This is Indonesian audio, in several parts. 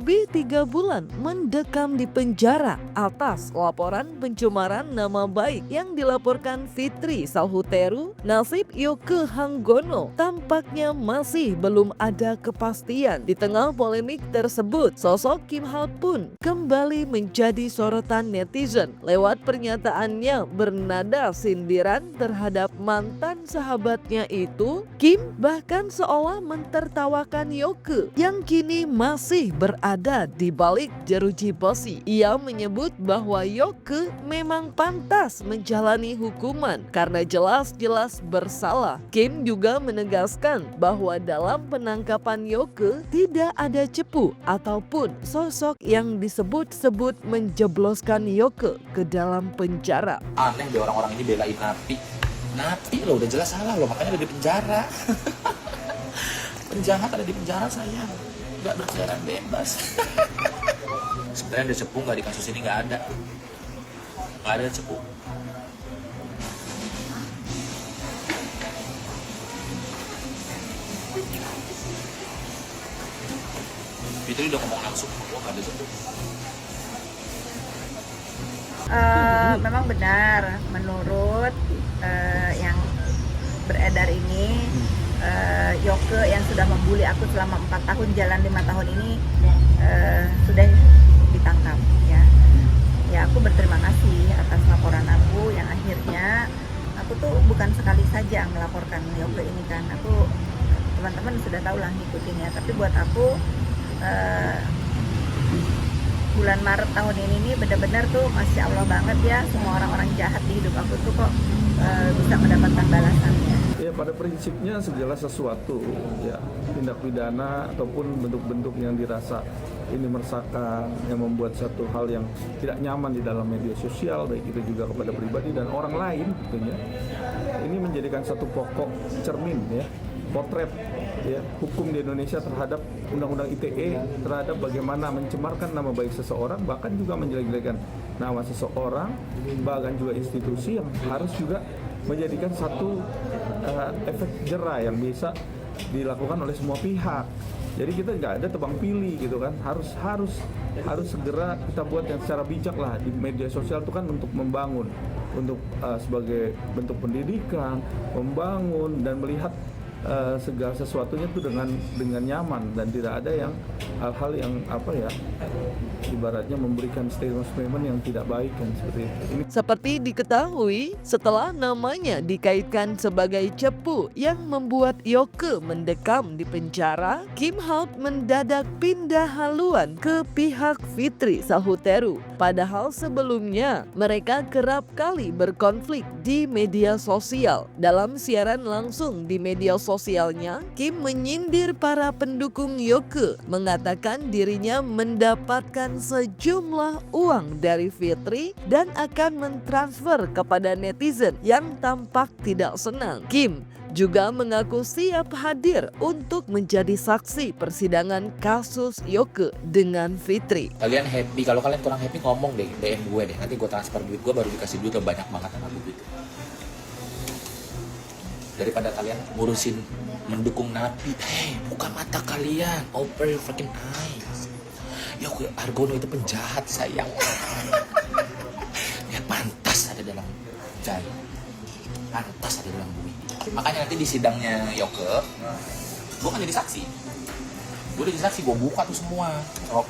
lebih 3 bulan mendekam di penjara atas laporan pencemaran nama baik yang dilaporkan Fitri Salhuteru. Nasib Yoke Hanggono tampaknya masih belum ada kepastian. Di tengah polemik tersebut, sosok Kim Hal pun kembali menjadi sorotan netizen lewat pernyataannya bernada sindiran terhadap mantan sahabatnya itu. Kim bahkan seolah mentertawakan Yoke yang kini masih berada di balik jeruji besi. Ia menyebut bahwa Yoke memang pantas menjalani hukuman karena jelas-jelas bersalah. Kim juga menegaskan bahwa dalam penangkapan Yoke tidak ada cepu ataupun sosok yang disebut-sebut menjebloskan Yoke ke dalam penjara. Aneh deh orang-orang ini belain Napi loh, udah jelas salah loh, makanya udah di penjara. Penjahat ada di penjara, sayang, nggak berkeliaran bebas. Sebenarnya ada cepu nggak di kasus ini? Nggak ada cepu. Fitri udah ngomong langsung bahwa nggak ada cepu. Memang benar menurut yang beredar ini, Yoke yang sudah membuli aku selama 4 tahun jalan 5 tahun ini sudah ditangkap ya. Ya, aku berterima kasih atas laporan aku yang akhirnya aku tuh bukan sekali saja melaporkan Yoke ini kan. Aku teman-teman sudah tahu lah ngikutin ya, tapi buat aku bulan Maret tahun ini nih benar-benar tuh Masya Allah banget ya, semua orang-orang jahat di hidup aku tuh kok bisa mendapatkan balasannya. Ya, pada prinsipnya segala sesuatu ya, tindak pidana ataupun bentuk-bentuk yang dirasa ini meresahkan, yang membuat satu hal yang tidak nyaman di dalam media sosial, baik itu juga kepada pribadi dan orang lain tentunya, ini menjadikan satu pokok cermin ya, potret ya, hukum di Indonesia terhadap Undang-Undang ITE, terhadap bagaimana mencemarkan nama baik seseorang, bahkan juga menjelek-jelekan nama seseorang, bahkan juga institusi yang harus juga menjadikan satu efek jera yang bisa dilakukan oleh semua pihak. Jadi kita nggak ada tebang pilih gitu kan, harus segera kita buat yang secara bijak lah. Di media sosial itu kan untuk membangun, untuk sebagai bentuk pendidikan, membangun dan melihat segala sesuatunya itu dengan nyaman, dan tidak ada yang hal-hal yang apa ya, ibaratnya memberikan statement yang tidak baik kan, seperti itu. Seperti diketahui, setelah namanya dikaitkan sebagai cepu yang membuat Yoke mendekam di penjara, Kim Hal mendadak pindah haluan ke pihak Fitri Salhuteru. Padahal sebelumnya mereka kerap kali berkonflik di media sosial. Dalam siaran langsung di media sosialnya, Kim menyindir para pendukung Yoke, mengatakan dirinya mendapatkan sejumlah uang dari Fitri dan akan mentransfer kepada netizen yang tampak tidak senang. Kim juga mengaku siap hadir untuk menjadi saksi persidangan kasus Yoke dengan Fitri. Kalian happy, kalau kalian kurang happy ngomong deh, DM gue deh, nanti gue transfer duit gue, baru dikasih duit banyak banget sama duit. Daripada kalian ngurusin mendukung napi, buka mata kalian, open your fucking eyes. Yoke Hanggono itu penjahat, sayang. Ya pantas ada dalam jalan, pantas ada dalam bumi. Makanya nanti di sidangnya Yoke, gue kan jadi saksi. Gue buka tuh semua,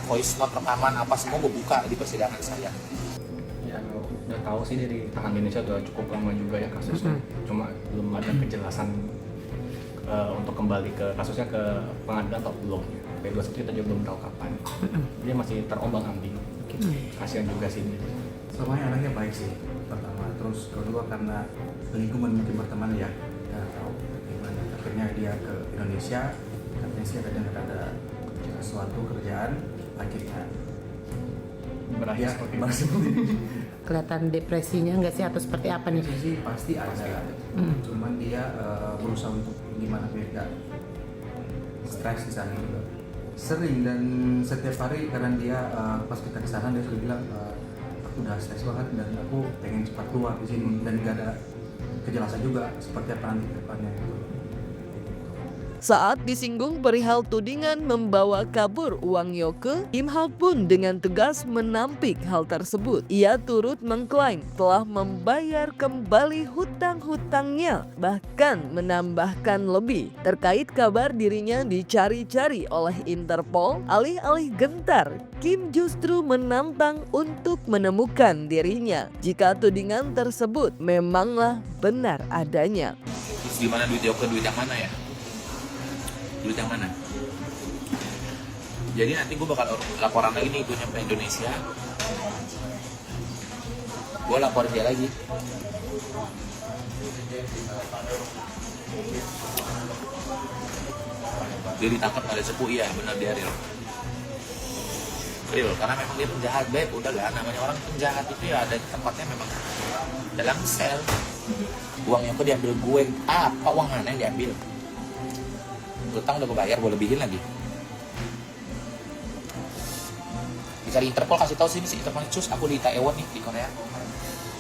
voice note, rekaman, apa semua gue buka di persidangan saya. Ya, udah tahu sih dari tangan Indonesia udah cukup lama juga ya kasusnya. Cuma belum ada kejelasan untuk kembali ke kasusnya ke pengadilan atau belum. P21 kita juga belum tahu kapan. Dia masih terombang-ambing. Kasihan juga sih dia. Semuanya anaknya baik sih, pertama. Terus kedua karena lingkungan mungkin berteman ya, nggak tahu gimana. Akhirnya dia ke Indonesia, katanya sih ada suatu kerjaan, akhirnya Berakhir ya, seperti ini. Kelihatan depresinya nggak sih atau seperti apa nih? Sih pasti ada. Cuman dia berusaha untuk gimana biar nggak stres di sana juga. Sering dan setiap hari karena dia pas kita ke sana dia sudah bilang aku udah stres banget dan aku pengen cepat keluar di sini, dan nggak ada kejelasan juga seperti apa nanti ke depannya gitu. Saat disinggung perihal tudingan membawa kabur uang Yoke, Kim Hal pun dengan tegas menampik hal tersebut. Ia turut mengklaim telah membayar kembali hutang-hutangnya, bahkan menambahkan lebih. Terkait kabar dirinya dicari-cari oleh Interpol, alih-alih gentar, Kim justru menantang untuk menemukan dirinya jika tudingan tersebut memanglah benar adanya. Terus gimana duit Yoke, duit yang mana ya? Duit yang mana? Jadi nanti gue bakal laporan lagi nih, gue nyampe Indonesia, gue laporin dia lagi. Dia ditangkap oleh sepuh, iya benar dia real, karena memang dia penjahat, Beb. Udah lah, namanya orang penjahat itu ya ada tempatnya memang dalam sel. Uang yang diambil gue, apa uang mana yang diambil? Utang udah gue bayar, gue lebihin lagi. Dicari Interpol, kasih tahu sini si Interpol, cus aku di Taiwan nih, di Korea.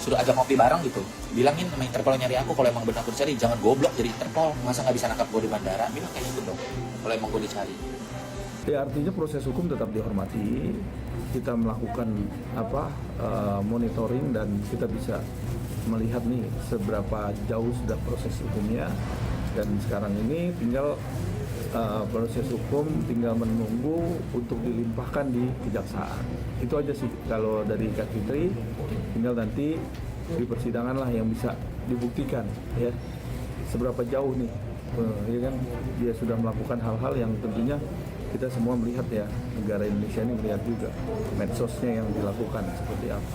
Sudah ajak ngopi bareng gitu. Bilangin sama Interpol nyari aku, kalau emang benar aku dicari, jangan goblok jadi Interpol. Masa nggak bisa nangkap gue di bandara? Bilang kayak gitu dong, kalau emang gue dicari. Ya artinya proses hukum tetap dihormati. Kita melakukan monitoring dan kita bisa melihat nih seberapa jauh sudah proses hukumnya. Dan sekarang ini tinggal proses hukum tinggal menunggu untuk dilimpahkan di kejaksaan. Itu aja sih kalau dari Kak Fitri, tinggal nanti di persidangan lah yang bisa dibuktikan ya seberapa jauh nih ya kan dia sudah melakukan hal-hal yang tentunya kita semua melihat ya, negara Indonesia ini melihat juga medsosnya yang dilakukan seperti apa.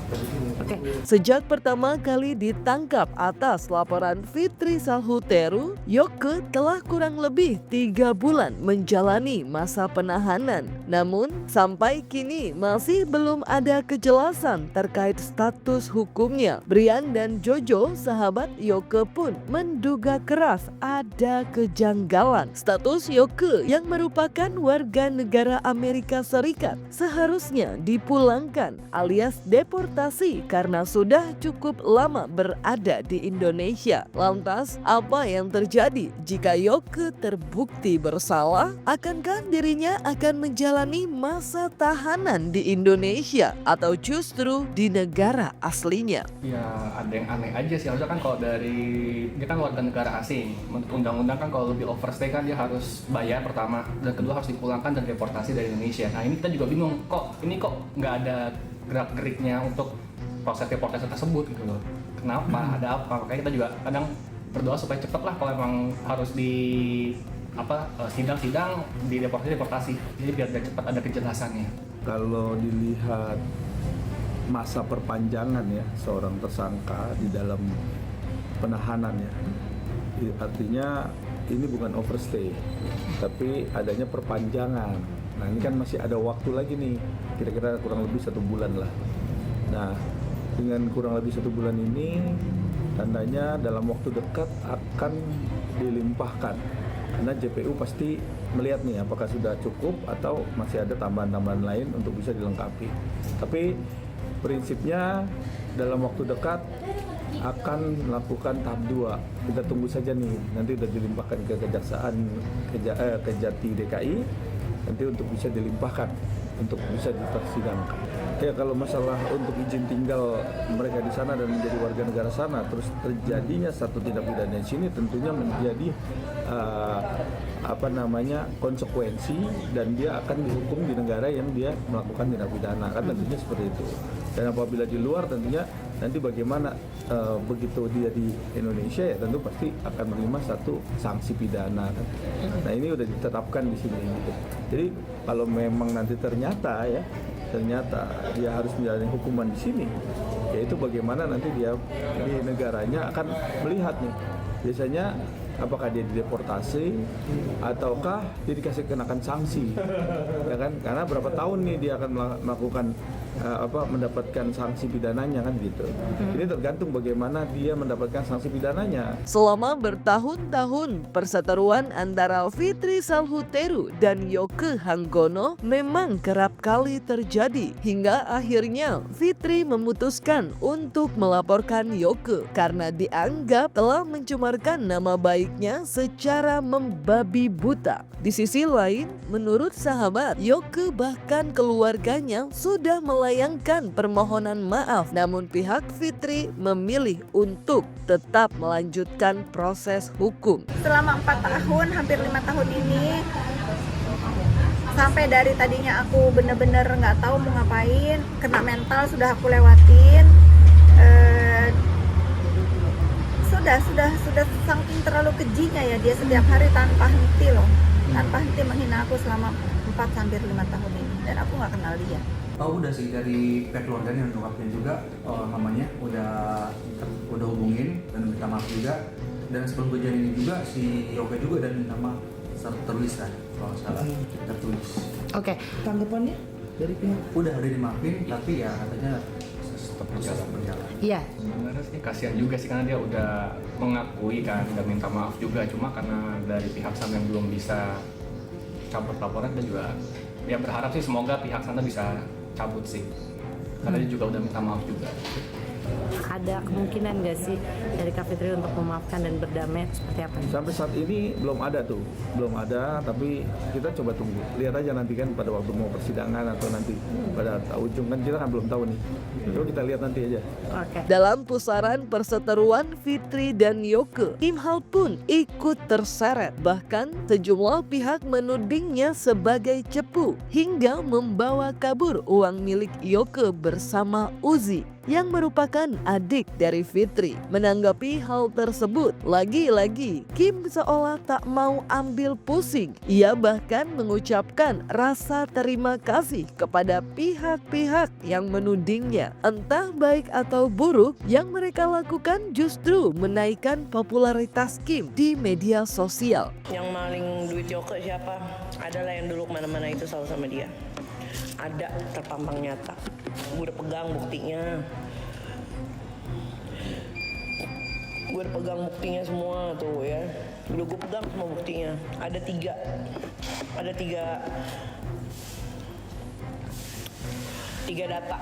Oke. Sejak pertama kali ditangkap atas laporan Fitri Salhuteru, Yoke telah kurang lebih 3 bulan menjalani masa penahanan. Namun sampai kini masih belum ada kejelasan terkait status hukumnya. Brian dan Jojo, sahabat Yoke pun menduga keras ada kejanggalan. Status Yoke yang merupakan warga negara Amerika Serikat seharusnya dipulangkan alias deportasi karena sudah cukup lama berada di Indonesia. Lantas, apa yang terjadi jika Yoke terbukti bersalah? Akankah dirinya akan menjalani masa tahanan di Indonesia atau justru di negara aslinya? Ya ada yang aneh aja sih, harusnya kan kalau dari dia kan warga negara asing, menurut undang-undang kan kalau lebih overstay kan dia harus bayar pertama, dan kedua harus dipulangkan dan deportasi dari Indonesia. Nah ini kita juga bingung, kok nggak ada gerak-geriknya untuk proses deportasi tersebut gitu loh. Kenapa? Ada apa? Makanya kita juga kadang berdoa supaya cepet lah kalau emang harus di sidang-sidang di deportasi. Jadi biar cepat ada kejelasannya. Kalau dilihat masa perpanjangan ya seorang tersangka di dalam penahanan ya, artinya ini bukan overstay, tapi adanya perpanjangan. Nah ini kan masih ada waktu lagi nih, kira-kira kurang lebih 1 bulan lah. Nah dengan kurang lebih 1 bulan ini, tandanya dalam waktu dekat akan dilimpahkan. Karena JPU pasti melihat nih apakah sudah cukup atau masih ada tambahan-tambahan lain untuk bisa dilengkapi. Tapi prinsipnya dalam waktu dekat akan melakukan tahap 2. Kita tunggu saja nih, nanti udah dilimpahkan ke Kejaksaan Kejati DKI, nanti untuk bisa dilimpahkan untuk bisa dipersidangkan. Ya kalau masalah untuk izin tinggal mereka di sana dan menjadi warga negara sana, terus terjadinya satu tindak pidana di sini, tentunya menjadi konsekuensi dan dia akan dihukum di negara yang dia melakukan tindak pidana, kan tentunya seperti itu. Dan apabila di luar tentunya nanti bagaimana begitu dia di Indonesia ya tentu pasti akan menerima satu sanksi pidana kan. Nah ini udah ditetapkan di sini gitu. Jadi kalau memang nanti ternyata dia harus menjalani hukuman di sini, yaitu bagaimana nanti dia di negaranya akan melihat nih biasanya apakah dia dideportasi ataukah dia dikasih kenakan sanksi, ya kan? Karena berapa tahun nih dia akan melakukan mendapatkan sanksi pidananya kan gitu. Ini tergantung bagaimana dia mendapatkan sanksi pidananya. Selama bertahun-tahun, perseteruan antara Fitri Salhuteru dan Yoke Hanggono memang kerap kali terjadi. Hingga akhirnya Fitri memutuskan untuk melaporkan Yoke karena dianggap telah mencemarkan nama baiknya secara membabi buta. Di sisi lain, menurut sahabat, Yoke bahkan keluarganya sudah melayangkan permohonan maaf. Namun pihak Fitri memilih untuk tetap melanjutkan proses hukum. Selama 4 tahun, hampir 5 tahun ini, sampai dari tadinya aku bener-bener nggak tahu mau ngapain, kena mental sudah aku lewatin. Sudah saking terlalu kejinya ya, dia setiap hari tanpa henti menghina aku selama 4 hampir 5 tahun ini, dan aku nggak kenal dia. Oh udah sih, dari pihak keluarganya dan nyokapnya juga mamanya udah hubungin dan minta maaf juga. Dan sebelum kejadian ini juga si Yoga juga dan minta maaf tertulis kan, kalau nggak salah tertulis. Oke, tanggapannya dari pihak? Udah dimaafin, tapi ya katanya tetap berjalan. Iya. Sebenarnya sih kasihan juga sih, karena dia udah mengakui kan, udah minta maaf juga, cuma karena dari pihak sana yang belum bisa cabut laporan, dia juga dia berharap sih semoga pihak sana bisa cabut sih, karena dia juga udah minta maaf juga. Ada kemungkinan nggak sih dari Kak Fitri untuk memaafkan dan berdamai seperti apa? Sampai saat ini belum ada, tapi kita coba tunggu. Lihat aja nanti kan pada waktu mau persidangan atau nanti pada ujung kan kita kan belum tahu nih. Coba kita lihat nanti aja. Oke. Dalam pusaran perseteruan Fitri dan Yoke, Kim Hal pun ikut terseret. Bahkan sejumlah pihak menudingnya sebagai cepu hingga membawa kabur uang milik Yoke bersama Uzi yang merupakan adik dari Fitri. Menanggapi hal tersebut, lagi-lagi Kim seolah tak mau ambil pusing. Ia bahkan mengucapkan rasa terima kasih kepada pihak-pihak yang menudingnya. Entah baik atau buruk, yang mereka lakukan justru menaikkan popularitas Kim di media sosial. Yang maling duit Yoke siapa? Adalah yang dulu kemana-mana itu selalu sama dia. Ada terpampang nyata. Gue udah pegang buktinya. Gue udah pegang buktinya semua tuh ya. Udah gue pegang semua buktinya. Ada tiga data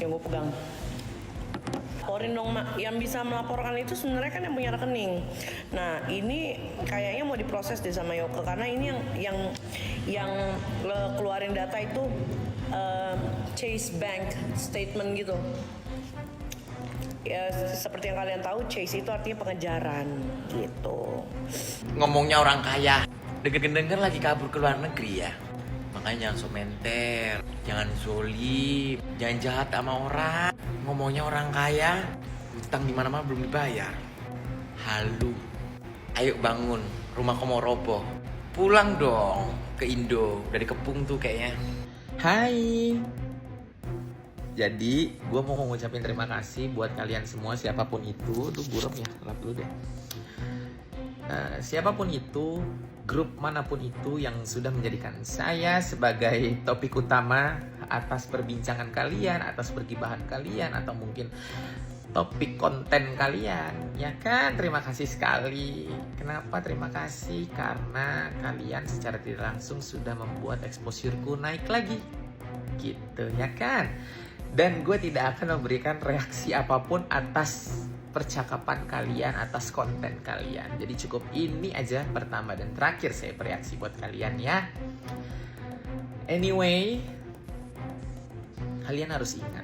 yang gue pegang. Laporin dong Mak, yang bisa melaporkan itu sebenarnya kan yang punya rekening. Nah ini kayaknya mau diproses deh sama Yoke, karena ini yang keluarin data itu Chase Bank statement gitu. Ya seperti yang kalian tahu, Chase itu artinya pengejaran gitu. Ngomongnya orang kaya, denger-denger lagi kabur ke luar negeri ya. Makanya jangan sok menter, jangan zolim, jangan jahat sama orang. Ngomongnya orang kaya, utang di mana-mana belum dibayar. Halu, ayo bangun, rumah kamu mau roboh. Pulang dong ke Indo, dari Kepung tuh kayaknya. Hai. Jadi, gue mau ngucapin terima kasih buat kalian semua, siapapun itu. Tuh burem ya, lap dulu deh. Siapapun itu, grup manapun itu yang sudah menjadikan saya sebagai topik utama atas perbincangan kalian, atas pergibahan kalian, atau mungkin topik konten kalian, ya kan? Terima kasih sekali. Kenapa terima kasih? Karena kalian secara tidak langsung sudah membuat exposure-ku naik lagi, gitu ya kan? Dan gue tidak akan memberikan reaksi apapun atas percakapan kalian, atas konten kalian. Jadi cukup ini aja pertama dan terakhir saya bereaksi buat kalian ya. Anyway, kalian harus ingat,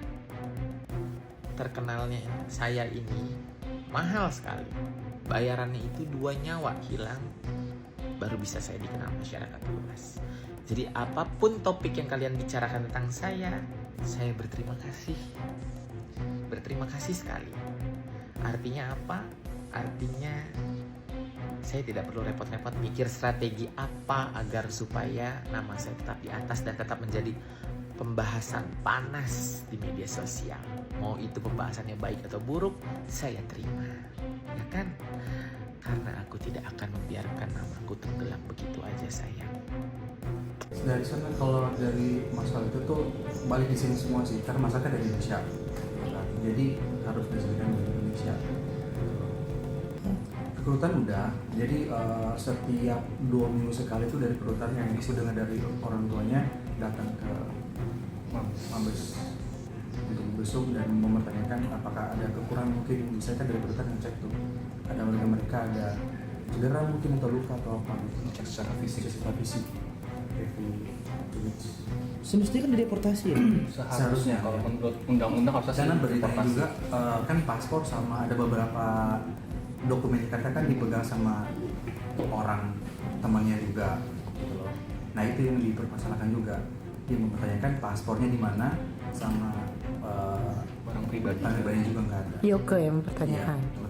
terkenalnya saya ini mahal sekali. Bayarannya itu 2 nyawa hilang baru bisa saya dikenal masyarakat luas. Jadi apapun topik yang kalian bicarakan tentang saya berterima kasih. Berterima kasih sekali. Artinya apa? Artinya saya tidak perlu repot-repot mikir strategi apa agar supaya nama saya tetap di atas dan tetap menjadi pembahasan panas di media sosial. Mau itu pembahasannya baik atau buruk, saya terima. Ya kan? Karena aku tidak akan membiarkan namaku tenggelam begitu aja sayang. Dari sana kalau dari masalah itu tuh balik di sini semua sih, karena masaknya dari Indonesia. Jadi harus disediakan dari Indonesia. Kerutan udah, jadi setiap 2 minggu sekali itu dari kerutan yang aku dengar dari orang tuanya datang ke Mabes untuk besok dan mempertanyakan apakah ada kekurangan mungkin. Bisa kan dari kerutan yang cek tuh ada mereka ada cedera mungkin atau luka atau apa gitu. Cek secara fisik. Cek secara fisik. Semestinya kan dideportasi ya. Seharusnya kalau menurut undang-undang harusnya Karena sih beritanya deportasi. juga kan paspor sama ada beberapa dokumen dikatakan dipegang sama orang temannya juga gitu loh. Nah itu yang dipermasalahkan juga, dia mempertanyakan paspornya di mana sama Orang pribadi. juga nggak ada. Yoke yang mempertanyakan. Iya,